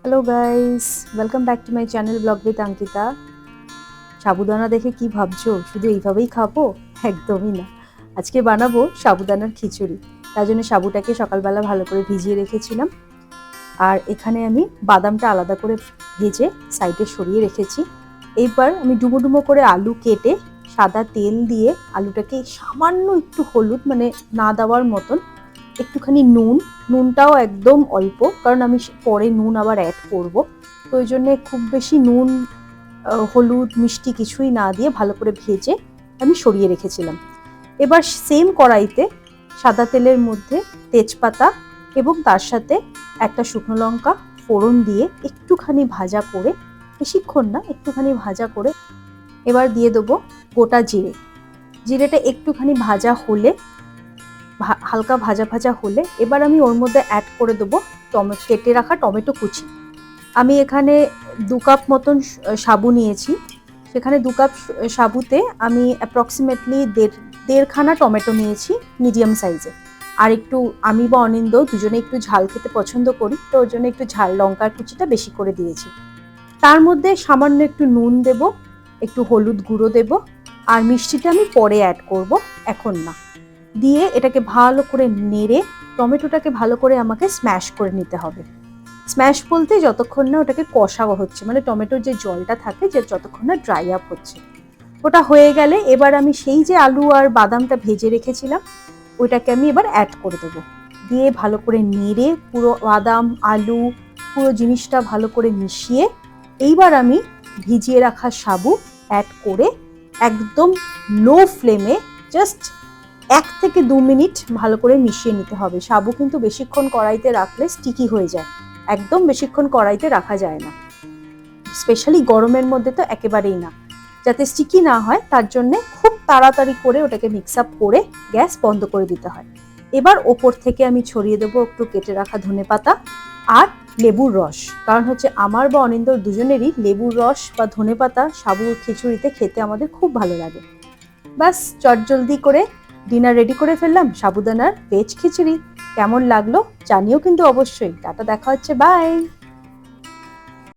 Hello guys, welcome back to my channel vlog with Ankita. Sabudana দেখে কি ভাবছো? শুধু এইভাবেই খাবো? একদমই না। আজকে বানাবো সাবুদানার খিচুড়ি। তার জন্য সাবুটাকে সকালবেলা ভালো করে ভিজিয়ে রেখেছিলাম। আর এখানে আমি বাদামটা আলাদা করে ভেজে সাইডে সরিয়ে রেখেছি। এইবার আমি ডুমো ডুমো করে আলু কেটে সাদা তেল দিয়ে আলুটাকে সামান্য একটু হলুদ, মানে না দেওয়ার মতন, একটুখানি নুনটাও একদম অল্প, কারণ আমি পরে নুন আবার অ্যাড করব। তো ওই জন্যে খুব বেশি নুন, হলুদ, মিষ্টি কিছুই না দিয়ে ভালো করে ভেজে আমি সরিয়ে রেখেছিলাম। এবার সেম কড়াইতে সাদা তেলের মধ্যে তেজপাতা এবং তার সাথে একটা শুকনো লঙ্কা ফোড়ন দিয়ে একটুখানি ভাজা করে, বেশিক্ষণ না, একটুখানি ভাজা করে এবার দিয়ে দেবো গোটা জিরে। জিরেটা একটুখানি ভাজা হলে, হালকা ভাজা ভাজা হলে, এবার আমি ওর মধ্যে অ্যাড করে দেবো কেটে রাখা টমেটো কুচি। আমি এখানে 2 কাপ মতন সাবু নিয়েছি। সেখানে 2 কাপ সাবুতে আমি অ্যাপ্রক্সিমেটলি দেড়খানা টমেটো নিয়েছি, মিডিয়াম সাইজে। আর একটু আমি বা অনিন্দ দুজনে একটু ঝাল খেতে পছন্দ করি, তো ওর জন্য একটু ঝাল লঙ্কার কুচিটা বেশি করে দিয়েছি। তার মধ্যে সামান্য একটু নুন দেব, একটু হলুদ গুঁড়ো দেব, আর মিষ্টিটা আমি পরে অ্যাড করব, এখন না। দিয়ে এটাকে ভালো করে নেড়ে টমেটোটাকে ভালো করে আমাকে স্ম্যাশ করে নিতে হবে। স্ম্যাশ বলতে যতক্ষণ না ওটাকে কষা হচ্ছে, মানে টমেটোর যে জলটা থাকে, যে যতক্ষণ না ড্রাই আপ হচ্ছে। ওটা হয়ে গেলে এবার আমি সেই যে আলু আর বাদামটা ভেজে রেখেছিলাম ওইটাকে আমি এবার অ্যাড করে দেবো। দিয়ে ভালো করে নেড়ে পুরো বাদাম আলু পুরো জিনিসটা ভালো করে মিশিয়ে এইবার আমি ভিজিয়ে রাখা সাবু অ্যাড করে একদম লো ফ্লেমে জাস্ট 1 থেকে 2 মিনিট ভালো করে মিশিয়ে নিতে হবে। সাবু কিন্তু বেশিক্ষণ কড়াইতে রাখলে স্টিকি হয়ে যায়, একদম বেশিক্ষণ কড়াইতে রাখা যায় না, স্পেশালি গরমের মধ্যে তো একেবারেই না। যাতে স্টিকি না হয় তার জন্য খুব তাড়াতাড়ি করে ওটাকে মিক্স আপ করে গ্যাস বন্ধ করে দিতে হয়। এবার ওপর থেকে আমি ছড়িয়ে দেবো একটু কেটে রাখা ধনেপাতা আর লেবুর রস, কারণ হচ্ছে আমার বা অনিন্দর দুজনেরই লেবুর রস বা ধনেপাতা সাবুর খিচুড়িতে খেতে আমাদের খুব ভালো লাগে। বাস চটজলদি করে ডিনার রেডি করে ফেললাম, সাবুদানার ভেজ খিচুড়ি। কেমন লাগলো জানিও কিন্তু অবশ্যই। টাটা, দেখা হচ্ছে, বাই।